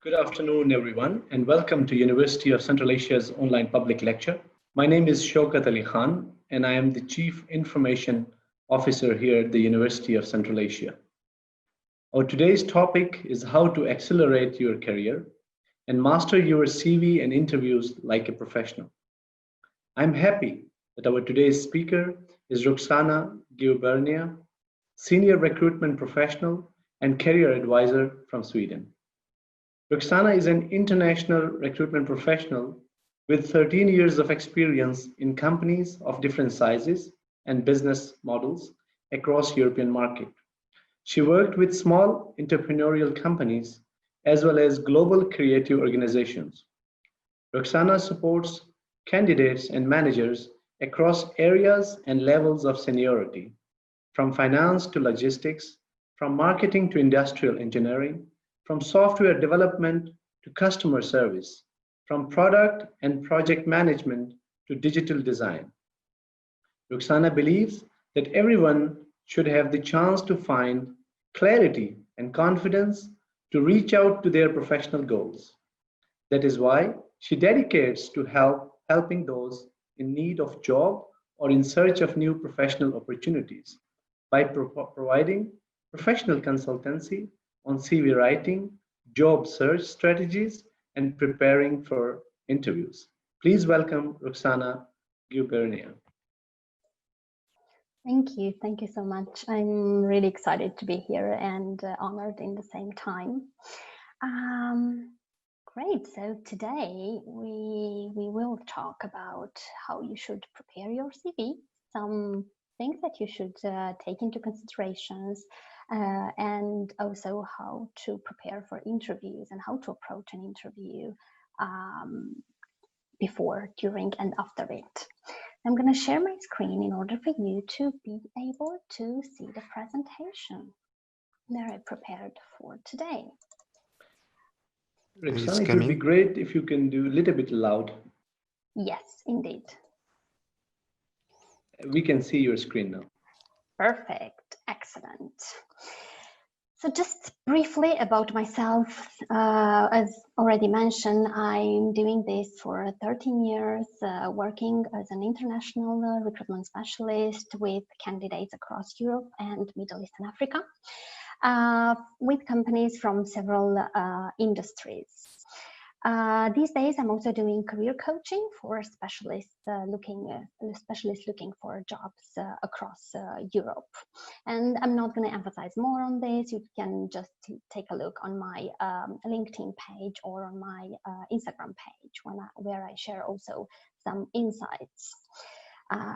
Good afternoon, everyone, and welcome to University of Central Asia's online public lecture. My name is Shaukat Ali Khan, and I am the Chief Information Officer here at the University of Central Asia. Our today's topic is how to accelerate your career and master your CV and interviews like a professional. I'm happy that our today's speaker is Roxana Giubernea, Senior Recruitment Professional and Career Advisor from Sweden. Roxana is an international recruitment professional with 13 years of experience in companies of different sizes and business models across European market. She worked with small entrepreneurial companies as well as global creative organizations. Roxana supports candidates and managers across areas and levels of seniority, from finance to logistics, from marketing to industrial engineering, from software development to customer service, from product and project management to digital design. Roxana believes that everyone should have the chance to find clarity and confidence to reach out to their professional goals. That is why she dedicates to helping those in need of job or in search of new professional opportunities by providing professional consultancy on CV writing, job search strategies, and preparing for interviews. Please welcome Roxana Giubernea. Thank you. Thank you so much. I'm really excited to be here and honored in the same time. Great. So today we will talk about how you should prepare your CV, some things that you should take into considerations, and also how to prepare for interviews and how to approach an interview before, during, and after it. I'm going to share my screen in order for you to be able to see the presentation that I prepared for today. Roxana, it would be great if you can do a little bit loud. Yes, indeed. We can see your screen now. Perfect. Excellent. So just briefly about myself, as already mentioned, I'm doing this for 13 years, working as an international recruitment specialist with candidates across Europe and Middle East and Africa, with companies from several industries. These days, I'm also doing career coaching for specialists looking for jobs across Europe. And I'm not going to emphasize more on this. You can just take a look on my LinkedIn page or on my Instagram page where I share also some insights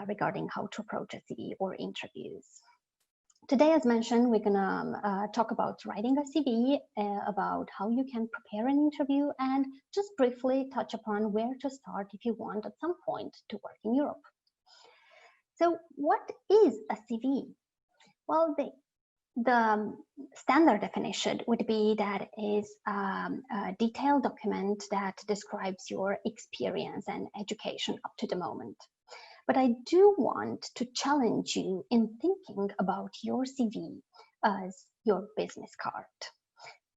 regarding how to approach a CV or interviews. Today, as mentioned, we're gonna talk about writing a CV, about how you can prepare an interview, and just briefly touch upon where to start if you want at some point to work in Europe. So what is a CV? Well, the standard definition would be that it is a detailed document that describes your experience and education up to the moment. But I do want to challenge you in thinking about your CV as your business card.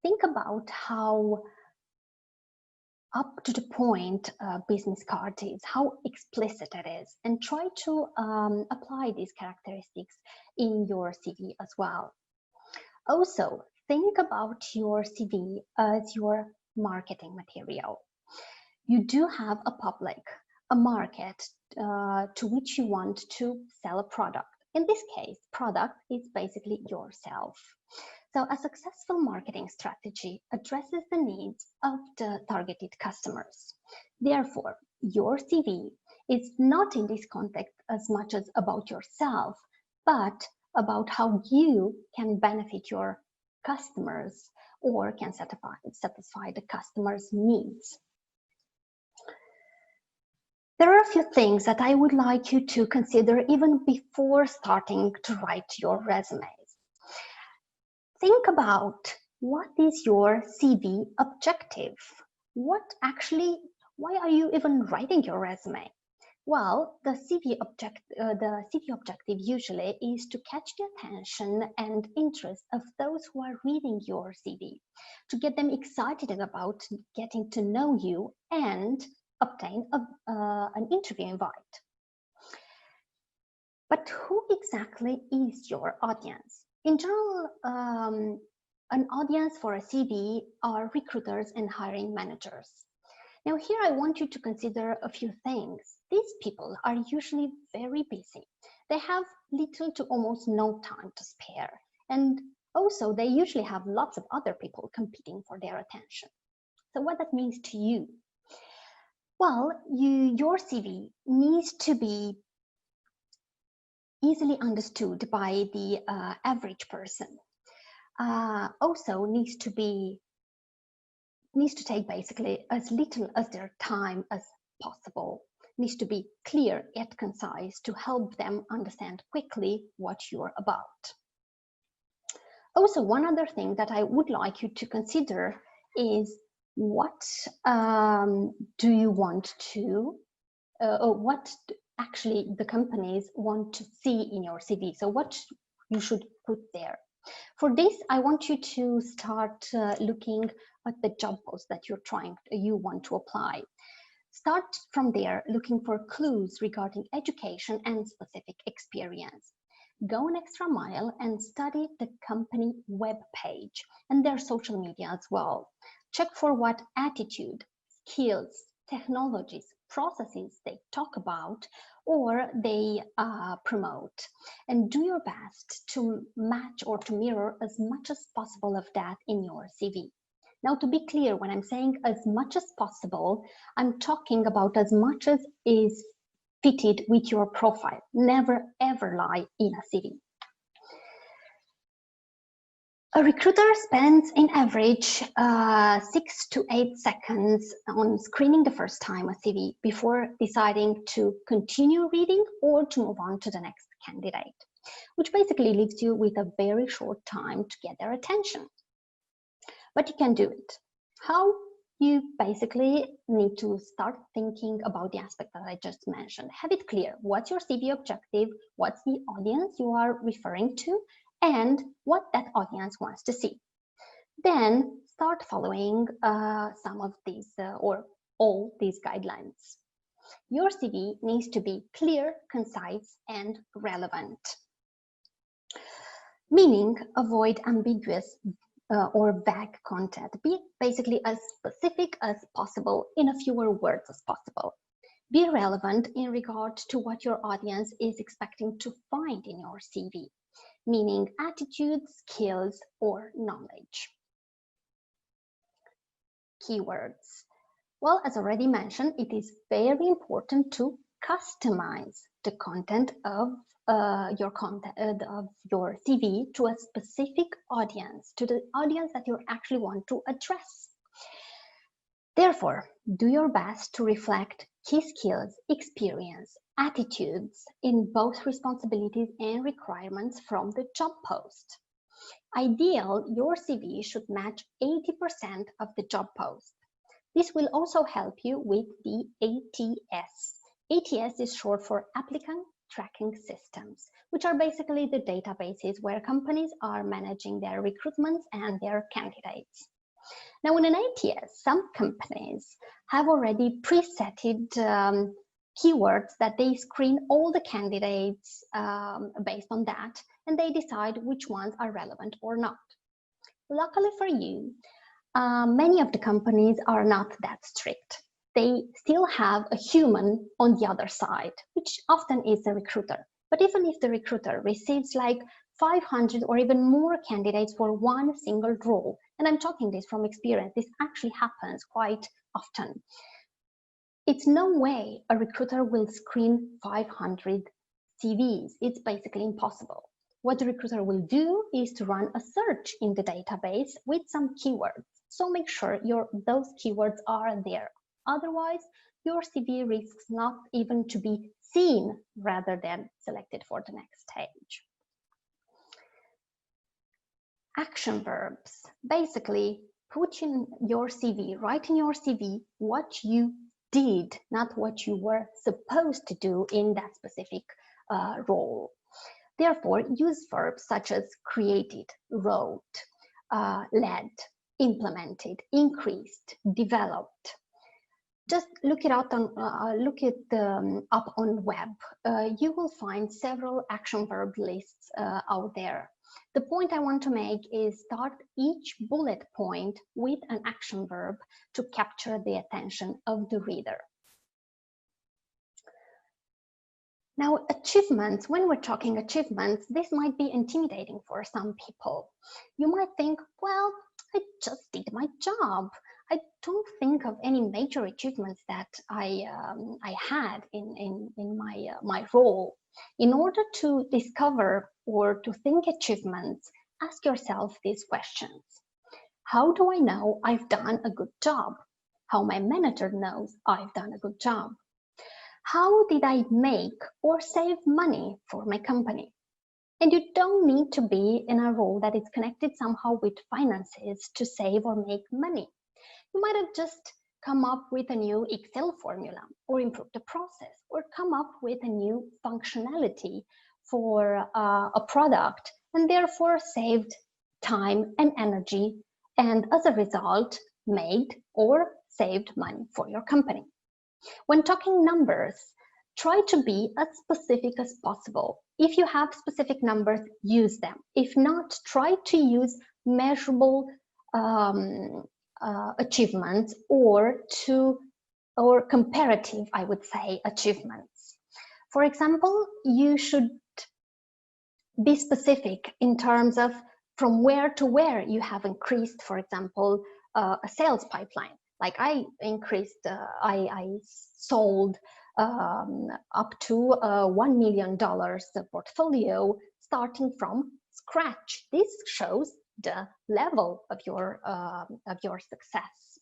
Think about how up to the point a business card is, how explicit it is, and try to apply these characteristics in your CV as well. Also, think about your CV as your marketing material. You do have a public, a market to which you want to sell a product. In this case, product is basically yourself. So a successful marketing strategy addresses the needs of the targeted customers. Therefore, your CV is not in this context as much as about yourself, but about how you can benefit your customers or can satisfy the customer's needs. There are a few things that I would like you to consider even before starting to write your resumes. Think about what is your CV objective? Why are you even writing your resume? Well, the CV objective usually is to catch the attention and interest of those who are reading your CV, to get them excited about getting to know you and obtain an interview invite. But who exactly is your audience? In general, an audience for a CV are recruiters and hiring managers. Now here I want you to consider a few things. These people are usually very busy. They have little to almost no time to spare. And also they usually have lots of other people competing for their attention. So what that means to you? Well, your CV needs to be easily understood by the average person. Also needs to take basically as little as their time as possible. Needs to be clear yet concise to help them understand quickly what you're about. Also, one other thing that I would like you to consider is what do you want to, or what actually the companies want to see in your CV. So what you should put there. For this, I want you to start looking at the job post that you want to apply. Start from there, looking for clues regarding education and specific experience. Go an extra mile and study the company web page and their social media as well. Check for what attitude, skills, technologies, processes they talk about or they promote, and do your best to match or to mirror as much as possible of that in your CV. Now, to be clear, when I'm saying as much as possible, I'm talking about as much as is fitted with your profile. Never ever lie in a CV. A recruiter spends in average 6 to 8 seconds on screening the first time a CV before deciding to continue reading or to move on to the next candidate, which basically leaves you with a very short time to get their attention. But you can do it. How? You basically need to start thinking about the aspect that I just mentioned. Have it clear. What's your CV objective? What's the audience you are referring to? And what that audience wants to see. Then start following some of these or all these guidelines. Your CV needs to be clear, concise, and relevant. Meaning, avoid ambiguous or vague content. Be basically as specific as possible in a fewer words as possible. Be relevant in regard to what your audience is expecting to find in your CV. Meaning attitude, skills, or knowledge. Keywords. Well, as already mentioned, it is very important to customize the content of your CV to a specific audience, to the audience that you actually want to address. Therefore, do your best to reflect key skills, experience, attitudes in both responsibilities and requirements from the job post. Ideal, your CV should match 80% of the job post. This will also help you with the ATS. ATS is short for Applicant Tracking Systems, which are basically the databases where companies are managing their recruitments and their candidates. Now, in an ATS, some companies have already presetted keywords that they screen all the candidates based on that, and they decide which ones are relevant or not. Luckily for you, many of the companies are not that strict. They still have a human on the other side, which often is the recruiter. But even if the recruiter receives like 500 or even more candidates for one single role, and I'm talking this from experience, this actually happens quite often. It's no way a recruiter will screen 500 CVs. It's basically impossible. What the recruiter will do is to run a search in the database with some keywords. So make sure those keywords are there. Otherwise, your CV risks not even to be seen rather than selected for the next stage. Action verbs. Basically, put in your CV, write in your CV what you did, not what you were supposed to do in that specific role. Therefore, use verbs such as created, wrote, led, implemented, increased, developed. Just look it out on up on web. You will find several action verb lists out there. The point I want to make is start each bullet point with an action verb to capture the attention of the reader. Now, achievements, when we're talking achievements, this might be intimidating for some people. You might think, well, I just did my job. I don't think of any major achievements that I had in my role. In order to discover or to think achievements, ask yourself these questions. How do I know I've done a good job? How my manager knows I've done a good job? How did I make or save money for my company? And you don't need to be in a role that is connected somehow with finances to save or make money. You might have just come up with a new Excel formula or improved the process or come up with a new functionality for a product and therefore saved time and energy and as a result made or saved money for your company. When talking numbers, try to be as specific as possible. If you have specific numbers, use them. If not, try to use measurable achievements or comparative, I would say, achievements. For example, you should be specific in terms of from where to where you have increased, for example, a sales pipeline. Like I increased, I sold up to $1 million portfolio starting from scratch. This shows the level of your success.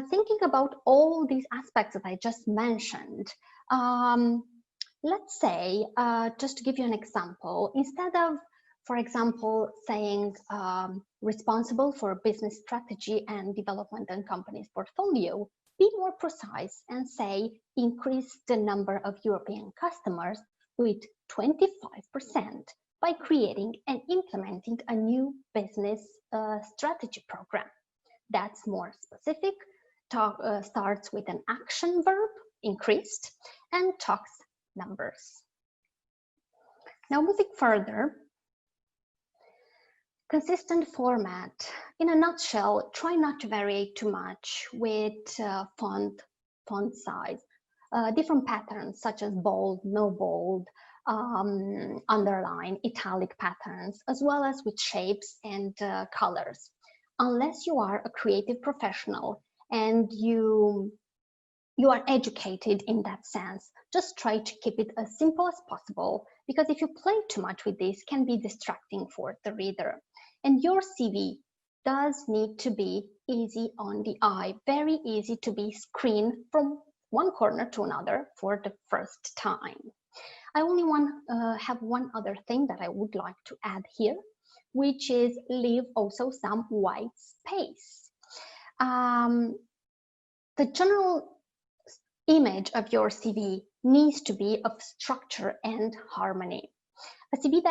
Thinking about all these aspects that I just mentioned, let's say, just to give you an example, instead of, for example, saying responsible for business strategy and development and company's portfolio, be more precise and say increase the number of European customers with 25% by creating and implementing a new business strategy program. That's more specific, starts with an action verb, increased, and talks numbers. Now moving further, consistent format. In a nutshell, try not to vary too much with font size. Different patterns such as bold, no bold, underline, italic patterns, as well as with shapes and colors. Unless you are a creative professional and you are educated in that sense, just try to keep it as simple as possible, because if you play too much with this, it can be distracting for the reader. And your CV does need to be easy on the eye, very easy to be screened from one corner to another for the first time. I only have one other thing that I would like to add here, which is leave also some white space. The general image of your CV needs to be of structure and harmony. A CV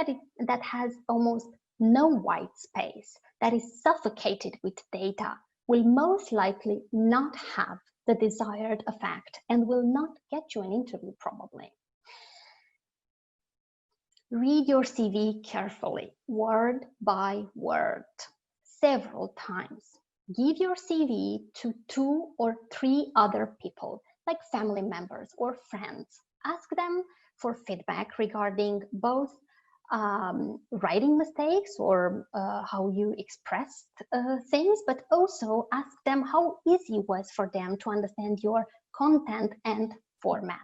that has almost no white space, that is suffocated with data, will most likely not have the desired effect and will not get you an interview probably. Read your CV carefully, word by word, several times. Give your CV to 2 or 3 other people, like family members or friends. Ask them for feedback regarding both writing mistakes or how you expressed things, but also ask them how easy it was for them to understand your content and format.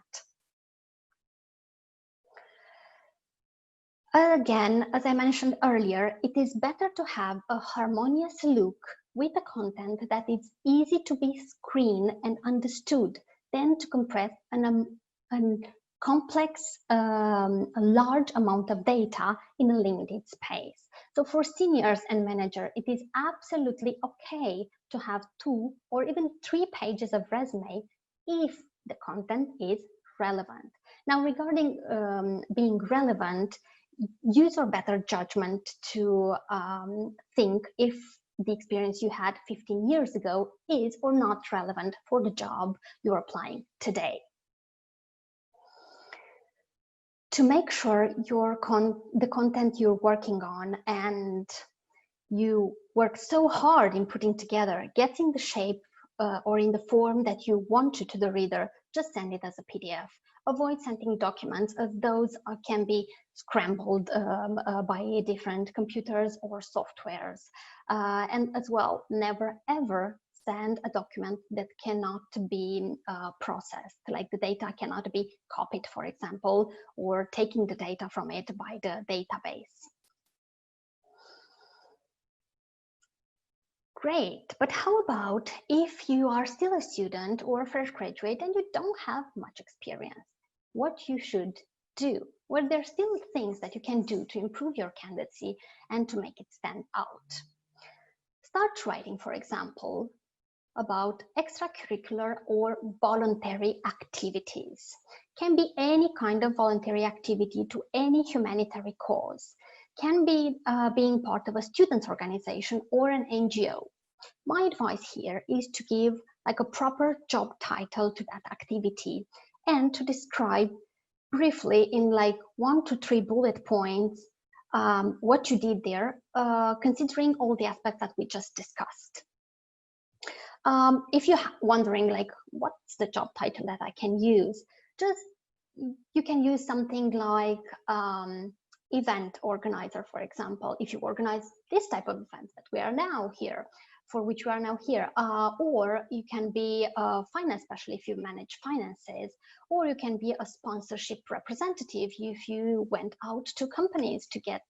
Again, as I mentioned earlier, it is better to have a harmonious look with a content that is easy to be screened and understood than to compress a complex, a large amount of data in a limited space. So for seniors and managers, it is absolutely okay to have 2 or even 3 pages of resume if the content is relevant. Now, regarding being relevant, use your better judgment to think if the experience you had 15 years ago is or not relevant for the job you're applying today. To make sure the content you're working on and you work so hard in putting together gets in the shape or in the form that you want to the reader, just send it as a PDF. Avoid sending documents, as those can be scrambled by different computers or softwares. And as well, never ever send a document that cannot be processed, like the data cannot be copied, for example, or taking the data from it by the database. Great, but how about if you are still a student or a fresh graduate and you don't have much experience? What you should do? Well, there are still things that you can do to improve your candidacy and to make it stand out. Start writing, for example, about extracurricular or voluntary activities. Can be any kind of voluntary activity to any humanitarian cause. Can be being part of a students' organization or an NGO. My advice here is to give like a proper job title to that activity and to describe briefly in like 1 to 3 bullet points what you did there, considering all the aspects that we just discussed. If you're wondering like, what's the job title that I can use? You can use something like event organizer, for example, if you organize this type of events that we are now here, for which we are now here, or you can be a finance specialist if you manage finances, or you can be a sponsorship representative if you went out to companies to get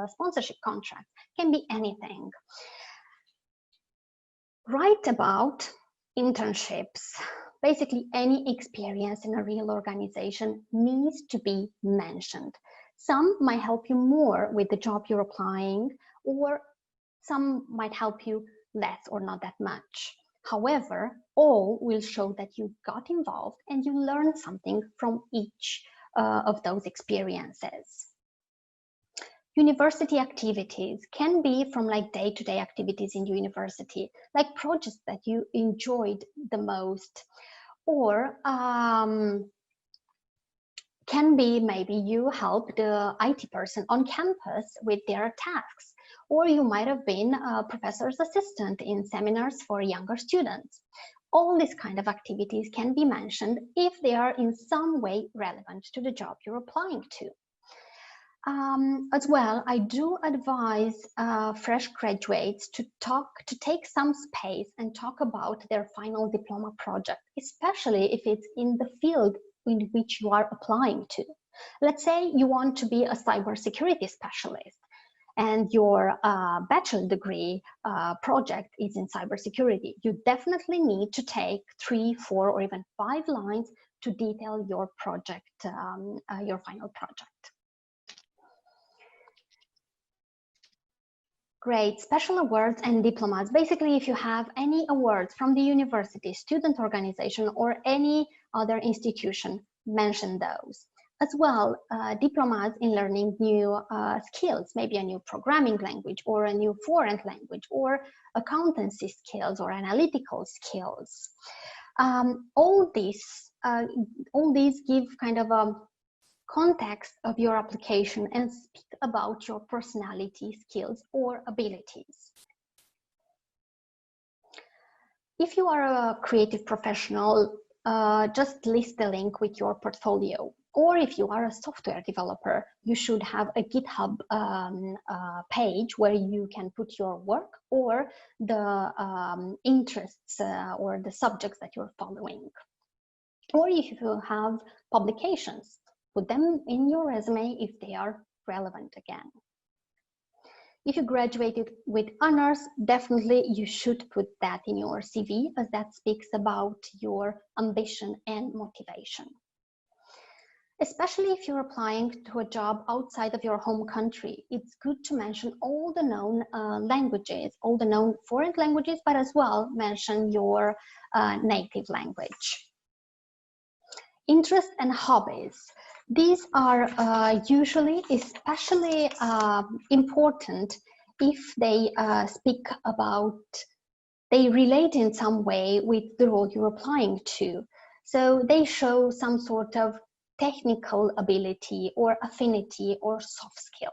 sponsorship contracts. Can be anything. Write about internships. Basically, any experience in a real organization needs to be mentioned. Some might help you more with the job you're applying, or some might help you less or not that much. However, all will show that you got involved and you learned something from each of those experiences. University activities can be from like day-to-day activities in university, like projects that you enjoyed the most, or can be maybe you help the IT person on campus with their tasks, or you might have been a professor's assistant in seminars for younger students. All these kind of activities can be mentioned if they are in some way relevant to the job you're applying to. As well, I do advise fresh graduates to take some space and talk about their final diploma project, especially if it's in the field in which you are applying to. Let's say you want to be a cybersecurity specialist and your bachelor degree project is in cybersecurity. You definitely need to take 3, 4, or even 5 lines to detail your project, your final project. Great, special awards and diplomas. Basically, if you have any awards from the university, student organization, or any other institution, mention those. As well, diplomas in learning new skills, maybe a new programming language or a new foreign language or accountancy skills or analytical skills. All these give kind of a context of your application and speak about your personality, skills, or abilities. If you are a creative professional, just list the link with your portfolio. Or if you are a software developer, you should have a GitHub page where you can put your work or the interests or the subjects that you're following. Or if you have publications, put them in your resume if they are relevant again. If you graduated with honors, definitely you should put that in your CV, as that speaks about your ambition and motivation. Especially if you're applying to a job outside of your home country, it's good to mention all the known languages, all the known foreign languages, but as well mention your native language. Interests and hobbies. These are usually especially important if they speak about, they relate in some way with the role you're applying to. So they show some sort of technical ability or affinity or soft skill.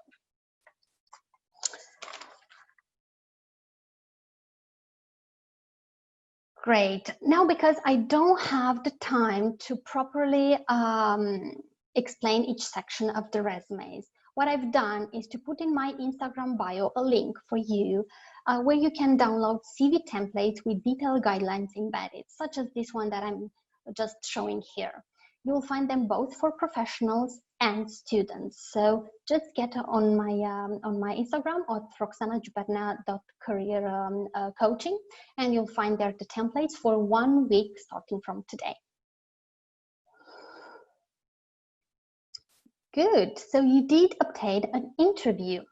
Great. Now, because I don't have the time to properly explain each section of the resumes, what I've done is to put in my Instagram bio a link for you where you can download CV templates with detailed guidelines embedded, such as this one that I'm just showing here. You will find them both for professionals and students. So just get on my Instagram at roxanagiubernea.career coaching, and you'll find there the templates for 1 week starting from today. Good. So you did obtain an interview.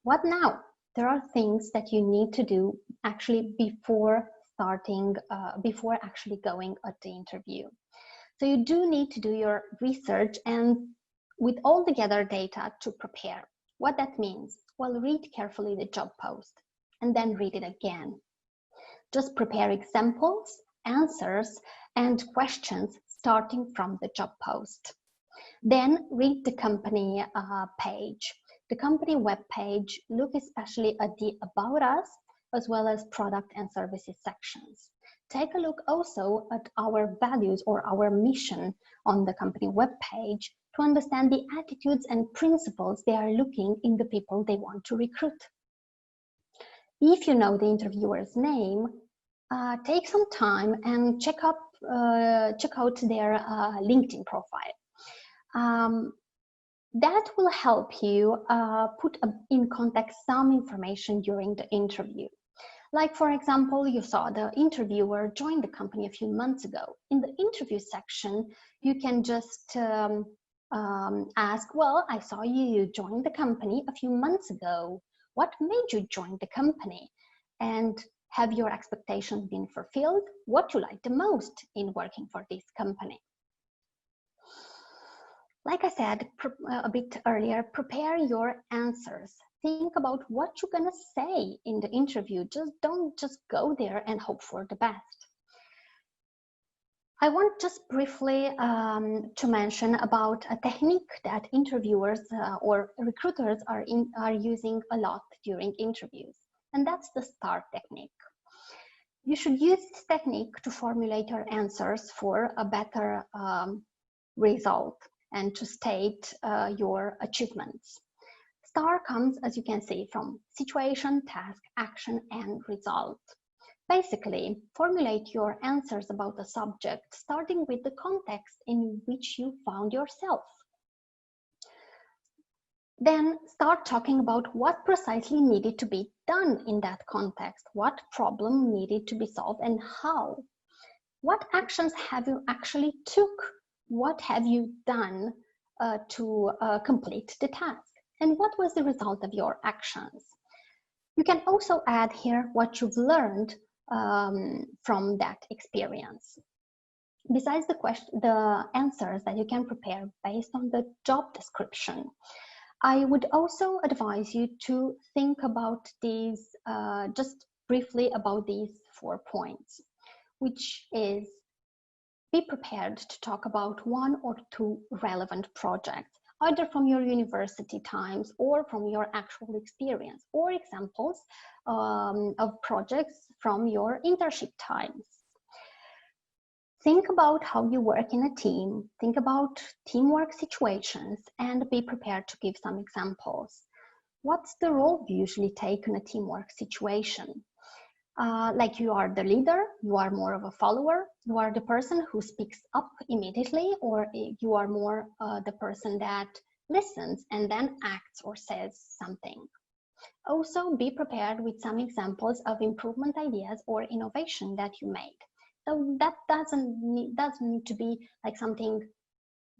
What now? There are things that you need to do actually before starting, before actually going at the interview. So you do need to do your research and with all the gathered data to prepare. What that means? Well, read carefully the job post and then read it again. Just prepare examples, answers, and questions starting from the job post. Then read the company page. The company web page, look especially at the About Us, as well as product and services sections. Take a look also at our values or our mission on the company webpage to understand the attitudes and principles they are looking in the people they want to recruit. If you know the interviewer's name, take some time and check out their LinkedIn profile. That will help you put in context some information during the interview. Like, for example, you saw the interviewer joined the company a few months ago. In the interview section, you can just ask, well, I saw you joined the company a few months ago. What made you join the company? And have your expectations been fulfilled? What you like the most in working for this company? Like I said a bit earlier, prepare your answers. Think about what you're gonna say in the interview. Don't just go there and hope for the best. I want just briefly to mention about a technique that interviewers or recruiters are using a lot during interviews, and that's the STAR technique. You should use this technique to formulate your answers for a better result and to state your achievements. STAR comes, as you can see, from situation, task, action, and result. Basically, formulate your answers about the subject, starting with the context in which you found yourself. Then start talking about what precisely needed to be done in that context, what problem needed to be solved and how. What actions have you actually took? What have you done to complete the task? And what was the result of your actions? You can also add here what you've learned from that experience. Besides the answers that you can prepare based on the job description, I would also advise you to think about these, just briefly about these 4 points, which is be prepared to talk about 1 or 2 relevant projects, either from your university times or from your actual experience, or examples of projects from your internship times. Think about how you work in a team, think about teamwork situations, and be prepared to give some examples. What's the role you usually take in a teamwork situation? Like you are the leader, you are more of a follower, you are the person who speaks up immediately, or you are more the person that listens and then acts or says something. Also, be prepared with some examples of improvement ideas or innovation that you made. So that doesn't need to be like something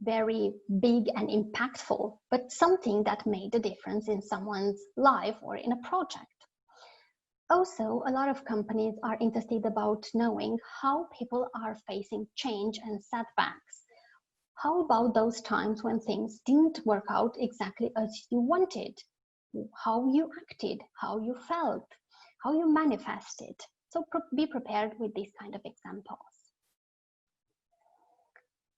very big and impactful, but something that made a difference in someone's life or in a project. Also, a lot of companies are interested about knowing how people are facing change and setbacks. How about those times when things didn't work out exactly as you wanted? How you acted, how you felt, how you manifested. So be prepared with these kind of examples.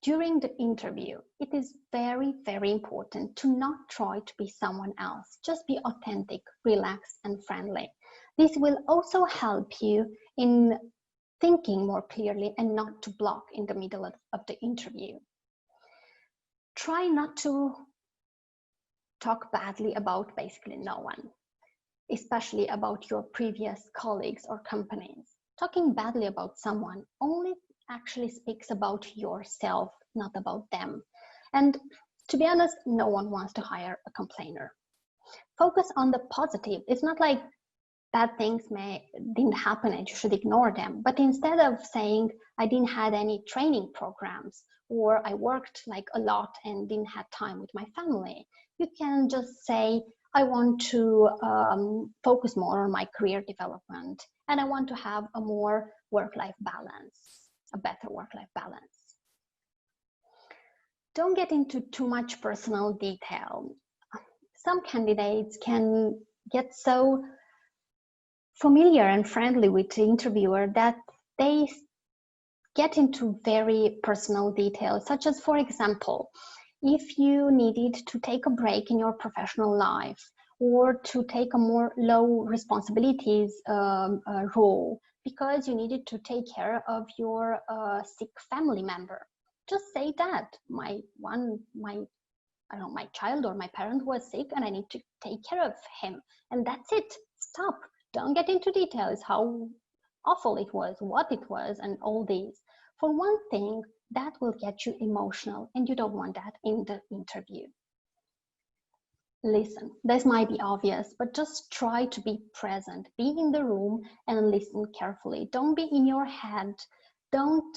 During the interview, it is very, very important to not try to be someone else. Just be authentic, relaxed, and friendly. This will also help you in thinking more clearly and not to block in the middle of the interview. Try not to talk badly about basically no one, especially about your previous colleagues or companies. Talking badly about someone only actually speaks about yourself, not about them. And to be honest, no one wants to hire a complainer. Focus on the positive. It's not like bad things didn't happen and you should ignore them, but instead of saying I didn't have any training programs or I worked like a lot and didn't have time with my family, you can just say I want to focus more on my career development and I want to have a more work-life balance, a better work-life balance. Don't get into too much personal detail. Some candidates can get so familiar and friendly with the interviewer that they get into very personal details, such as, for example, if you needed to take a break in your professional life or to take a more low responsibilities role because you needed to take care of your sick family member. Just say that my child or my parent was sick and I need to take care of him, and that's it. Stop. Don't get into details how awful it was, what it was, and all these. For one thing, that will get you emotional, and you don't want that in the interview. Listen. This might be obvious, but just try to be present. Be in the room and listen carefully. Don't be in your head. Don't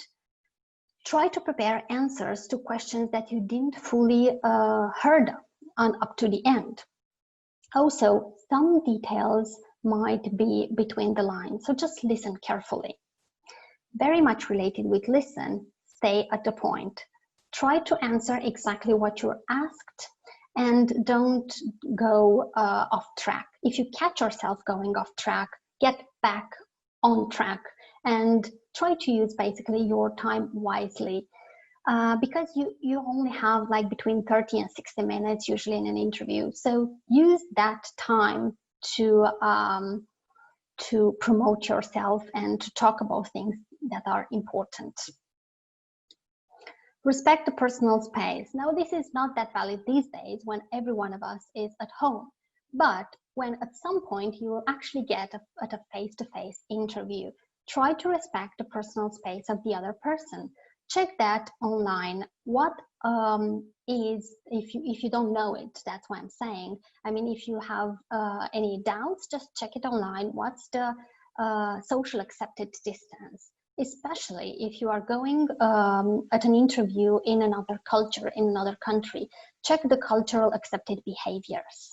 try to prepare answers to questions that you didn't fully heard on up to the end. Also, some details might be between the lines, so just listen carefully. Very much related with listen, stay at the point. Try to answer exactly what you're asked and don't go off track. If you catch yourself going off track, get back on track and try to use basically your time wisely. Because you only have like between 30 and 60 minutes usually in an interview. So use that time to promote yourself and to talk about things that are important. Respect the personal space. Now, this is not that valid these days when every one of us is at home, but when at some point you will actually get at a face-to-face interview, try to respect the personal space of the other person. Check that online. What is, if you don't know it, that's what I'm saying. I mean, if you have any doubts, just check it online. What's the social accepted distance? Especially if you are going at an interview in another culture, in another country, check the cultural accepted behaviors.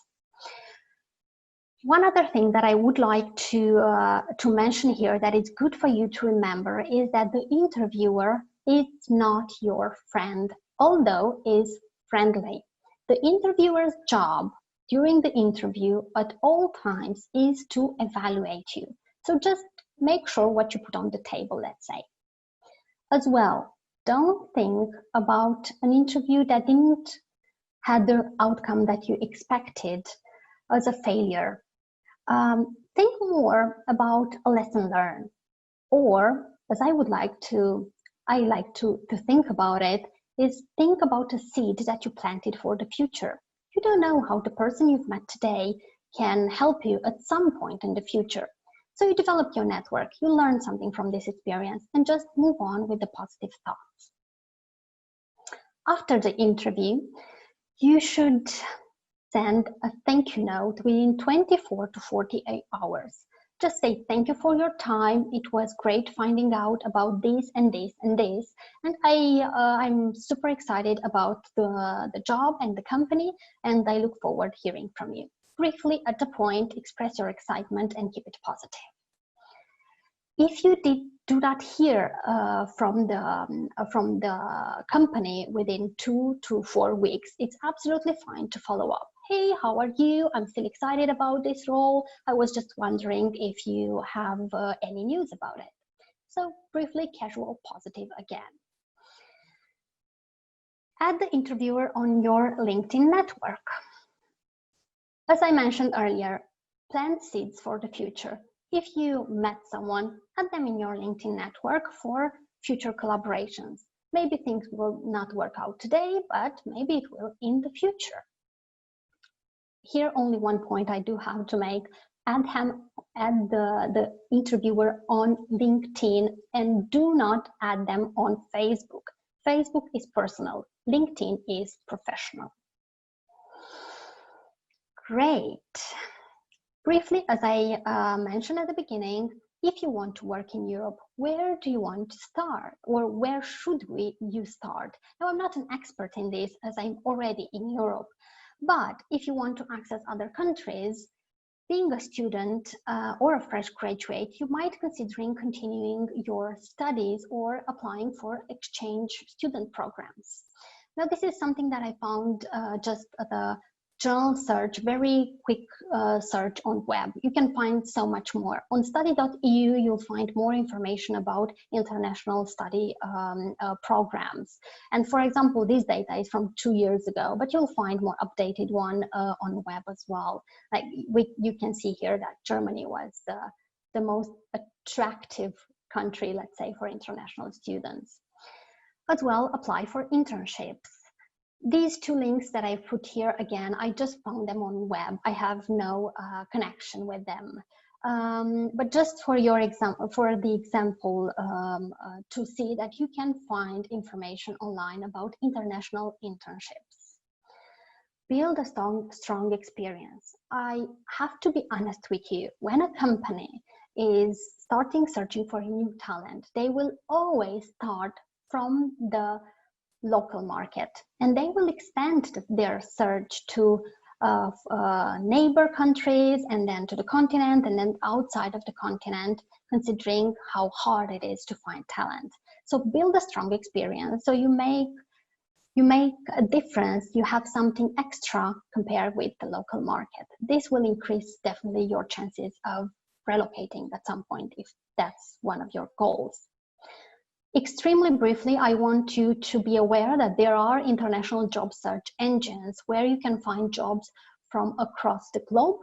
One other thing that I would like to mention here that is good for you to remember is that the interviewer is not your friend, although is friendly. The interviewer's job during the interview at all times is to evaluate you. So just make sure what you put on the table, let's say. As well, don't think about an interview that didn't have the outcome that you expected as a failure. Think more about a lesson learned, or as I like to think about it, is think about a seed that you planted for the future. You don't know how the person you've met today can help you at some point in the future. So you develop your network, you learn something from this experience, and just move on with the positive thoughts. After the interview, you should send a thank you note within 24 to 48 hours. Just say thank you for your time. It was great finding out about this and this and this. And I'm super excited about the job and the company, and I look forward hearing from you. Briefly, at the point, express your excitement and keep it positive. If you did do that here from the company within 2 to 4 weeks, it's absolutely fine to follow up. Hey, how are you? I'm still excited about this role. I was just wondering if you have any news about it. So briefly, casual, positive again. Add the interviewer on your LinkedIn network. As I mentioned earlier, plant seeds for the future. If you met someone, add them in your LinkedIn network for future collaborations. Maybe things will not work out today, but maybe it will in the future. Here, only one point I do have to make. Add the interviewer on LinkedIn and do not add them on Facebook. Facebook is personal. LinkedIn is professional. Great. Briefly, as I mentioned at the beginning, if you want to work in Europe, where do you want to start, or where should you start? Now, I'm not an expert in this as I'm already in Europe, but if you want to access other countries, being a student or a fresh graduate, you might considering continuing your studies or applying for exchange student programs. Now, this is something that I found just at the general search, very quick search on web. You can find so much more. On study.eu, you'll find more information about international study programs. And for example, this data is from 2 years ago, but you'll find more updated one on the web as well. Like you can see here that Germany was the most attractive country, let's say, for international students. As well, apply for internships. These two links that I put here, again, I just found them on web. I have no connection with them. But just for your example, to see that you can find information online about international internships. Build a strong experience. I have to be honest with you. When a company is searching for new talent, they will always start from the local market, and they will expand their search to neighbor countries, and then to the continent, and then outside of the continent, considering how hard it is to find talent. So build a strong experience, so you make a difference, you have something extra compared with the local market. This will increase definitely your chances of relocating at some point if that's one of your goals. Extremely briefly, I want you to be aware that there are international job search engines where you can find jobs from across the globe.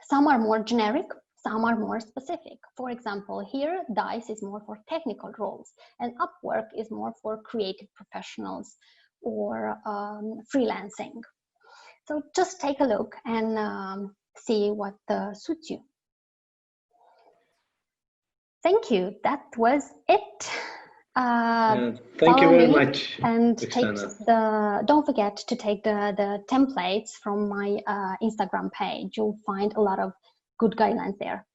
Some are more generic, some are more specific. For example, here, DICE is more for technical roles, and Upwork is more for creative professionals or freelancing. So just take a look and see what suits you. Take you. That was it. Thank you very much. And don't forget to take the templates from my Instagram page. You'll find a lot of good guidelines there.